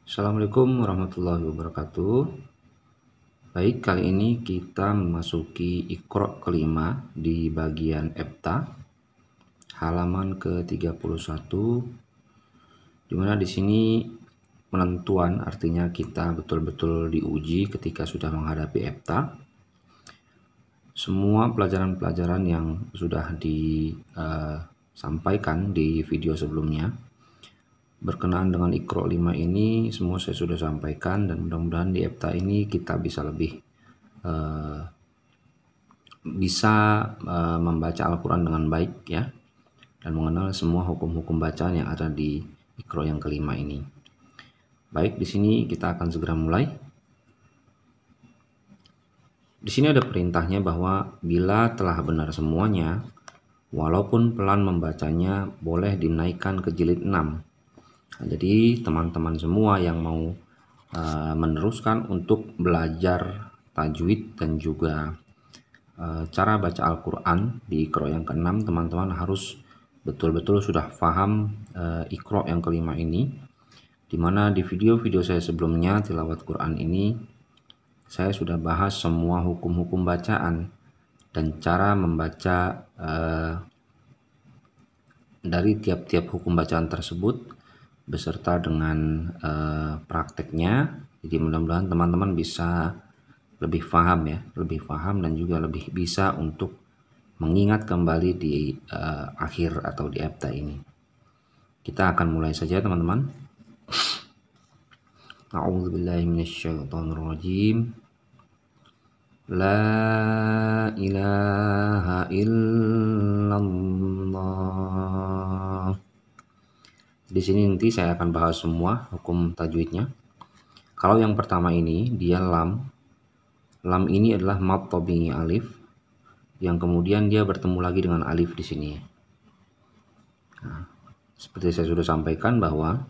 Assalamualaikum warahmatullahi wabarakatuh. Baik, kali ini kita memasuki Iqra kelima di bagian EPTA halaman ke-31, dimana di sini penentuan, artinya kita betul-betul diuji ketika sudah menghadapi EPTA. Semua pelajaran-pelajaran yang sudah disampaikan di video sebelumnya berkenaan dengan Iqra 5 ini semua saya sudah sampaikan, dan mudah-mudahan di EPTA ini kita bisa lebih membaca Al-Quran dengan baik ya, dan mengenal semua hukum-hukum bacaan yang ada di Iqra yang kelima ini. Baik, di sini kita akan segera mulai. Di sini ada perintahnya bahwa bila telah benar semuanya, walaupun pelan membacanya, boleh dinaikkan ke jilid 6. Nah, jadi teman-teman semua yang mau meneruskan untuk belajar tajwid dan juga cara baca Al-Quran di Iqra yang ke-6, teman-teman harus betul-betul sudah paham Iqra yang kelima ini, dimana di video-video saya sebelumnya tilawat Quran ini saya sudah bahas semua hukum-hukum bacaan dan cara membaca dari tiap-tiap hukum bacaan tersebut beserta dengan prakteknya. Jadi mudah-mudahan teman-teman bisa lebih paham dan juga lebih bisa untuk mengingat kembali di akhir atau di EPTA ini. Kita akan mulai saja teman-teman. A'udzubillahi minasyaitonirrajim. La ilaha illallah. Di sini nanti saya akan bahas semua hukum tajwidnya. Kalau yang pertama ini dia lam. Lam ini adalah mad tabi'i alif yang kemudian dia bertemu lagi dengan alif di sini. Nah, seperti saya sudah sampaikan bahwa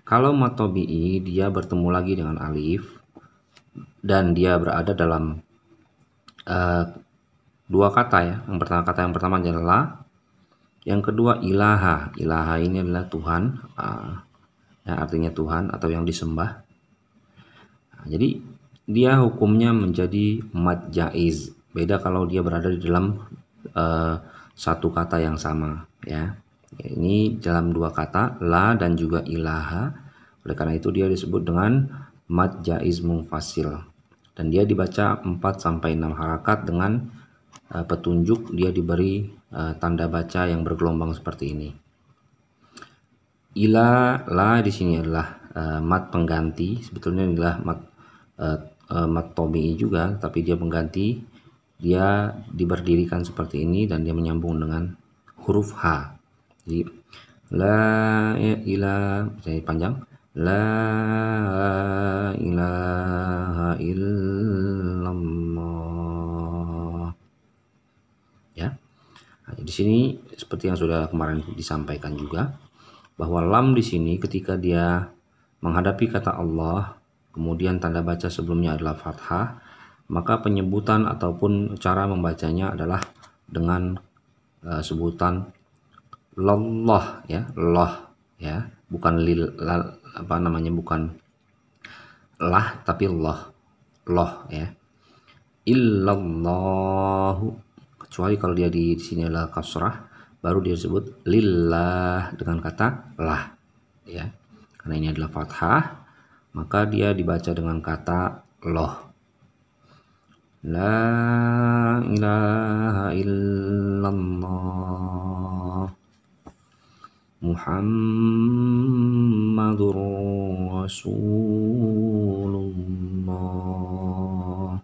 kalau mad tabi'i dia bertemu lagi dengan alif dan dia berada dalam dua kata ya. Kata yang pertama adalah la, yang kedua ilaha. Ilaha ini adalah Tuhan, yang artinya Tuhan atau yang disembah. Nah, jadi dia hukumnya menjadi mad jaiz. Beda kalau dia berada di dalam satu kata yang sama ya. Ini dalam dua kata, la dan juga ilaha. Oleh karena itu dia disebut dengan mad jaiz munfasil. Dan dia dibaca 4-6 harakat dengan petunjuk dia diberi tanda baca yang bergelombang seperti ini. La di sini adalah mad pengganti. Sebetulnya adalah mad tabi'i juga, tapi dia pengganti. Dia diberdirikan seperti ini dan dia menyambung dengan huruf H. Jadi la ilaha, saya panjang, la ilaha illallah ya. Nah, di sini seperti yang sudah kemarin disampaikan juga bahwa lam di sini ketika dia menghadapi kata Allah kemudian tanda baca sebelumnya adalah fathah, maka penyebutan ataupun cara membacanya adalah dengan sebutan lallah ya, Allah ya, bukan bukan lah tapi Allah ya. Illallahu, kecuali kalau dia di sini adalah kasrah, baru dia disebut lillah dengan kata lah ya. Karena ini adalah fathah, maka dia dibaca dengan kata loh. La ilaha illallah Muhammadur Rasulullah.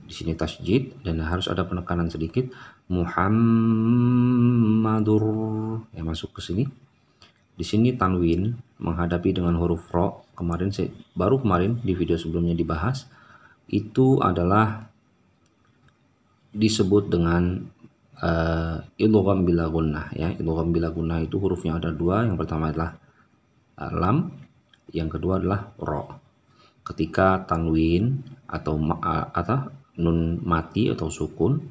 Di sini tasjid dan harus ada penekanan sedikit. Muhammadur ya, masuk ke sini. Di sini tanwin menghadapi dengan huruf ro. Baru kemarin di video sebelumnya dibahas, itu adalah disebut dengan idgham bila gunnah ya. Idgham bila gunnah itu hurufnya ada dua. Yang pertama adalah lam, yang kedua adalah ro. Ketika tanwin atau nun mati atau sukun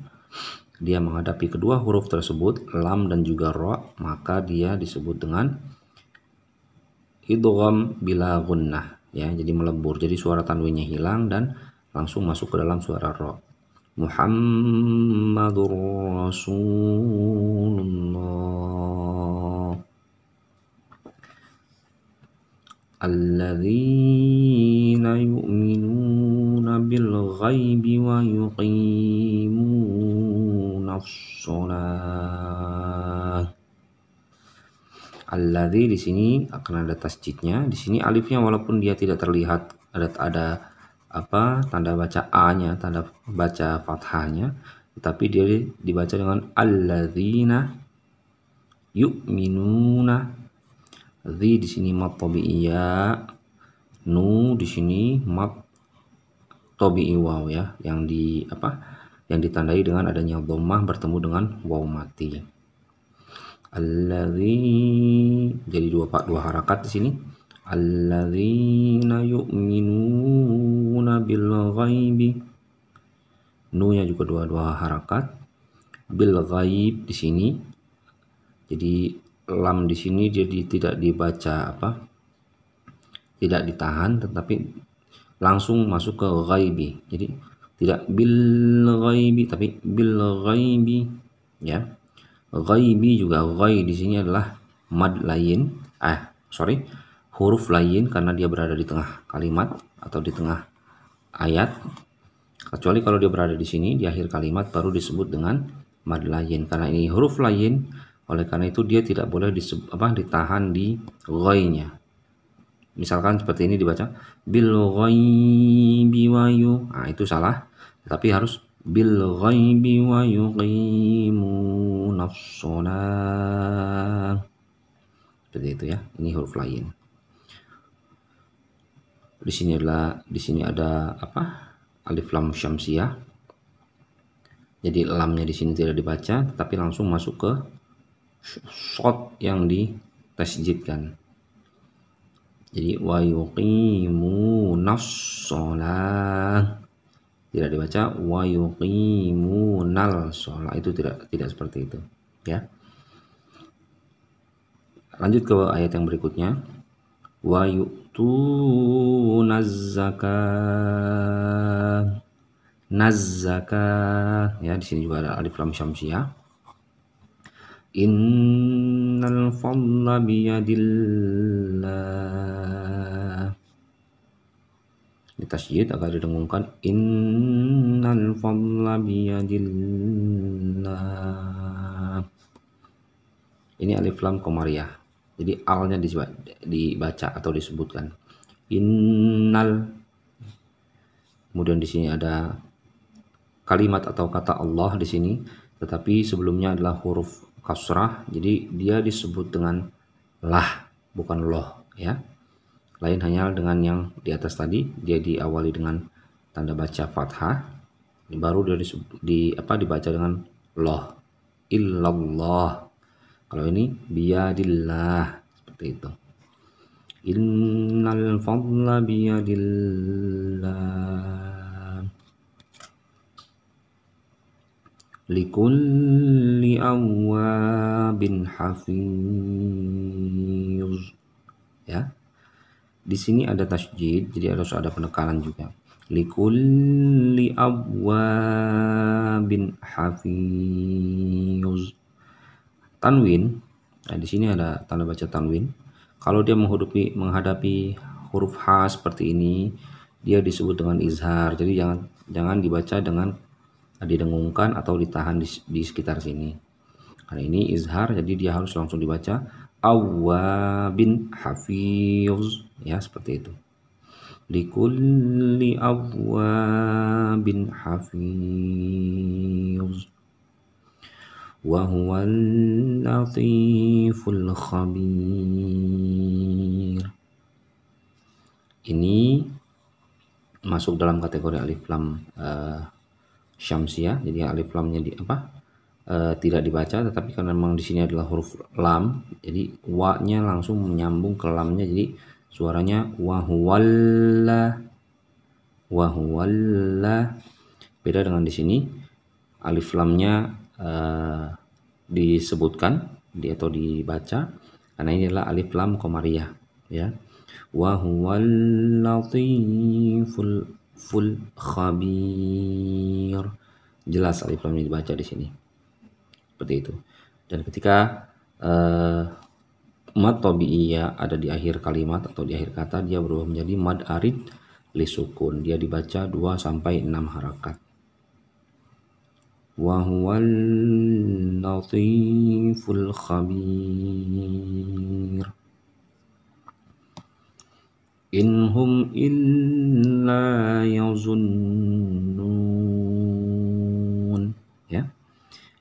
dia menghadapi kedua huruf tersebut, lam dan juga ro, maka dia disebut dengan idgham bila gunnah ya, jadi melebur, jadi suara tanwinnya hilang dan langsung masuk ke dalam suara ra. Muhammadur Rasulullah alladzina yu'minuna bil ghaibi wa yuqimunas shalah. Alladzi di sini akan ada tasjidnya. Di sini alifnya walaupun dia tidak terlihat ada apa tanda baca a-nya, tanda baca fathahnya, tetapi dia dibaca dengan alladzina yu'minuna. Dzi di sini mad tabi'iyya, nu di sini mad tabi'i waw ya, yang ditandai dengan adanya dhammah bertemu dengan waw mati. Alladzi, jadi dua harakat di sini. Alladzina yu'minuna bil ghaibi, nu-nya juga dua harakat. Bil ghaib di sini, jadi lam di sini jadi tidak dibaca tidak ditahan, tetapi langsung masuk ke ghaibi. Jadi tidak bil ghaibi tapi bil ghaibi ya. Ghaibi juga ghai di sini adalah mad lain, huruf lain karena dia berada di tengah kalimat atau di tengah ayat. Kecuali kalau dia berada di sini di akhir kalimat baru disebut dengan mad lain. Karena ini huruf lain, oleh karena itu dia tidak boleh ditahan di ghainya. Misalkan seperti ini dibaca bil ghaibi wa yu. Nah, itu salah. Tapi harus bil ghaibi wa yuqimunas shalah. Seperti itu ya. Ini huruf lain. Di sini ada alif lam syamsiyah. Jadi lamnya di sini tidak dibaca, tetapi langsung masuk ke shad yang ditasjidkan. Jadi wa yuqimunas shalah. Tidak dibaca wa yuqimunal shalah, itu tidak seperti itu ya. Lanjut ke ayat yang berikutnya. Wa yu'tunaz zakah. Nazzaka ya, di sini juga ada alif lam syamsiyah. Innal fadla biyadillah. Di tasydid agar didengungkan innal fadla biyadillah. Ini alif lam qamariyah. Jadi alnya dibaca atau disebutkan. Innal. Kemudian di sini ada kalimat atau kata Allah di sini, tetapi sebelumnya adalah huruf kasrah. Jadi dia disebut dengan lah, bukan loh ya. Lain hanya dengan yang di atas tadi, dia diawali dengan tanda baca fathah, baru dia dibaca dengan loh, illallah. Kalau ini biyadillah, seperti itu. Innal fadla biyadillah. Likulli awwabin hafiz. Ya. Di sini ada tasydid, jadi harus ada penekanan juga. Likulli awwabin hafiz. Tanwin. Nah, di sini ada tanda baca tanwin. Kalau dia menghadapi huruf H seperti ini, dia disebut dengan izhar. Jadi jangan dibaca dengan didengungkan atau ditahan di sekitar sini. Karena ini izhar, jadi dia harus langsung dibaca awwabin hafiz ya, seperti itu. Likulli awwabin hafiz wa huwal latiful khabir. Ini masuk dalam kategori alif lam syamsiyah. Jadi alif lamnya tidak dibaca, tetapi karena memang di sini adalah huruf lam, jadi wa-nya langsung menyambung ke lamnya, jadi suaranya wa huwalla. Beda dengan di sini alif lamnya disebutkan atau dibaca, karena ini adalah alif lam qamariyah. ya. Wa huwal latiful khabir. Jelas alif lam mim dibaca di sini. Seperti itu. Dan ketika mad tabi'iyah ada di akhir kalimat atau di akhir kata, dia berubah menjadi mad arid li sukun. Dia dibaca 2 sampai 6 harakat. Wa huwal latiful khabir. Inhum illa yazunnun, ya.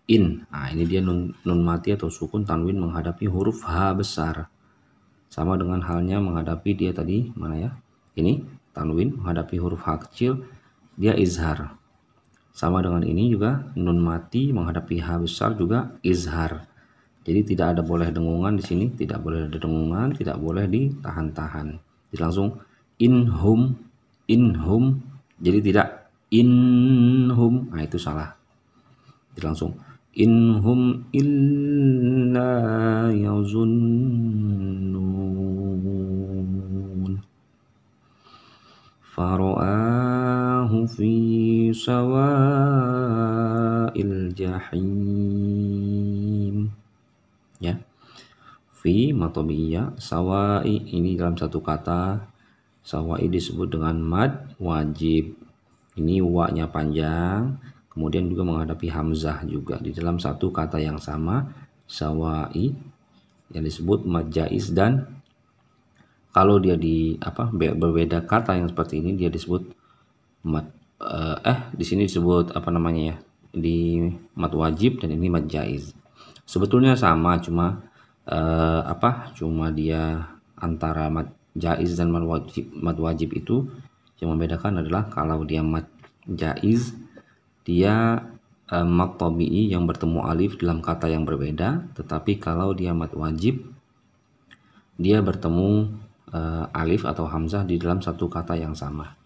In, nah ini dia nun mati atau sukun tanwin menghadapi huruf H besar, sama dengan halnya menghadapi dia tadi mana ya, ini tanwin menghadapi huruf H kecil, dia izhar. Sama dengan ini juga nun mati menghadapi H besar juga izhar. Jadi tidak ada boleh dengungan di sini, tidak boleh ada dengungan, tidak boleh ditahan-tahan. Jadi langsung inhum. Jadi tidak inhum. Nah itu salah. Jadi langsung inhum illa yazunnun. Fara'ahu fi sawa'il jahim. Ya. Fi matobiyah, sawa'i ini dalam satu kata. Sawa'i disebut dengan mad wajib. Ini wa-nya panjang, kemudian juga menghadapi hamzah juga di dalam satu kata yang sama, sawa'i, yang disebut mad jaiz. Dan kalau dia di berbeda kata yang seperti ini, dia disebut mad di sini disebut namanya ya, di mad wajib dan ini mad jaiz. Sebetulnya sama, cuma cuma dia antara mad jaiz dan mad wajib itu yang membedakan adalah kalau dia mad jaiz dia mad tabi'i yang bertemu alif dalam kata yang berbeda, tetapi kalau dia mad wajib dia bertemu alif atau hamzah di dalam satu kata yang sama.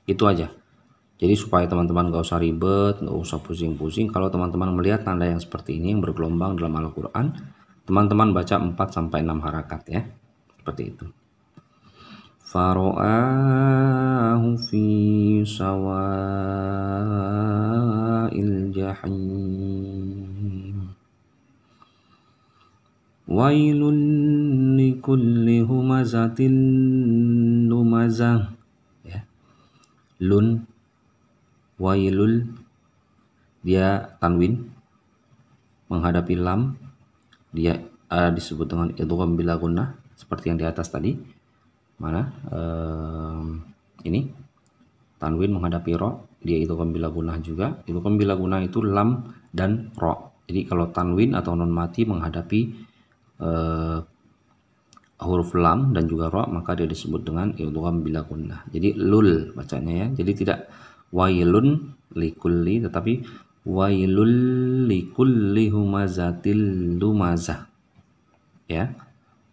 Itu aja. Jadi supaya teman-teman gak usah ribet, gak usah pusing-pusing, kalau teman-teman melihat tanda yang seperti ini yang bergelombang dalam Al-Quran, teman-teman baca 4 sampai 6 harakat ya. Seperti itu. Fara'ahu fi sawa'il jahim. Wailun likulli humazatil lumazah. Ya. Lun, wailul, dia tanwin menghadapi lam, dia disebut dengan idgham bila gunnah seperti yang di atas tadi. Mana ini tanwin menghadapi ro, dia idgham bila gunnah juga. Idgham bila gunnah itu lam dan ro. Jadi kalau tanwin atau nun mati menghadapi huruf lam dan juga ro, maka dia disebut dengan idgham bila gunnah. Jadi lul bacanya ya. Jadi tidak wailun likulli, tetapi wailul likulli humazatil lumazah. Ya.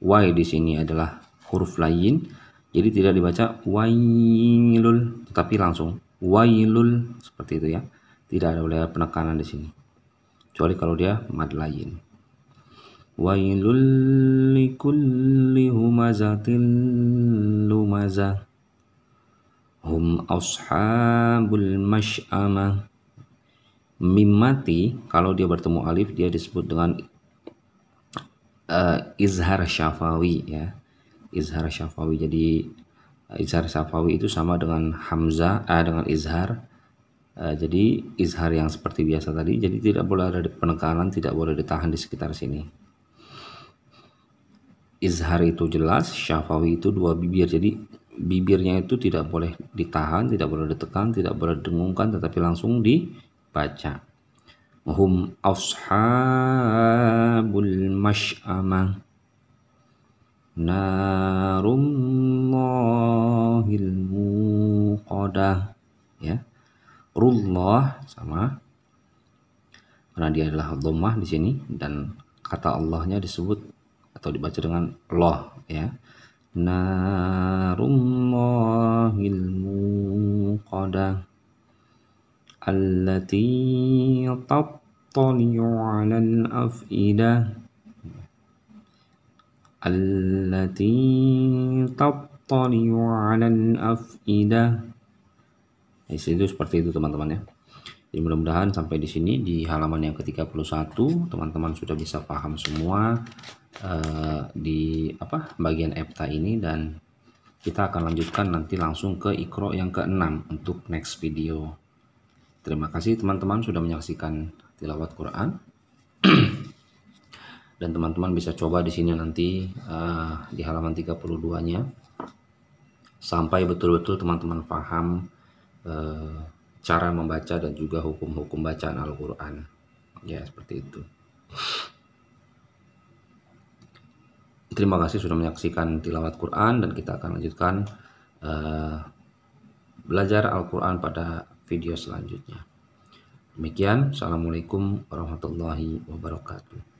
Y di sini adalah huruf lain, jadi tidak dibaca wailul, tetapi langsung wailul seperti itu ya. Tidak ada penekanan di sini. Kecuali kalau dia mad lain. Wailul likulli humazatil lumazah. Hum ashabul masy'amah. Mim mati kalau dia bertemu alif dia disebut dengan izhar syafawi ya. Izhar syafawi. Jadi izhar syafawi itu sama dengan hamzah dengan izhar. Jadi izhar yang seperti biasa tadi. Jadi tidak boleh ada penekanan, tidak boleh ditahan di sekitar sini. Izhar itu jelas, syafawi itu dua bibir. Jadi bibirnya itu tidak boleh ditahan, tidak boleh ditekan, tidak boleh didengungkan, tetapi langsung dibaca. Hum ashabul masy'amah narullahil muqadah ya. Rullah sama karena dia adalah dhammah di sini, dan kata Allahnya disebut atau dibaca dengan Allah ya. Narullahil muqadah allati tattali'u 'alal afidah. allati tattali'u 'alal afidah. Di situ seperti itu teman-teman ya. Jadi mudah-mudahan sampai di sini di halaman yang ke-31 teman-teman sudah bisa paham semua di bagian EPTA ini, dan kita akan lanjutkan nanti langsung ke Iqra yang ke-6 untuk next video. Terima kasih teman-teman sudah menyaksikan tilawat Quran. Dan teman-teman bisa coba di sini nanti di halaman 32-nya sampai betul-betul teman-teman paham cara membaca dan juga hukum-hukum bacaan Al-Quran. Ya, seperti itu. Terima kasih sudah menyaksikan tilawat Quran, dan kita akan lanjutkan belajar Al-Quran pada video selanjutnya. Demikian, Assalamualaikum warahmatullahi wabarakatuh.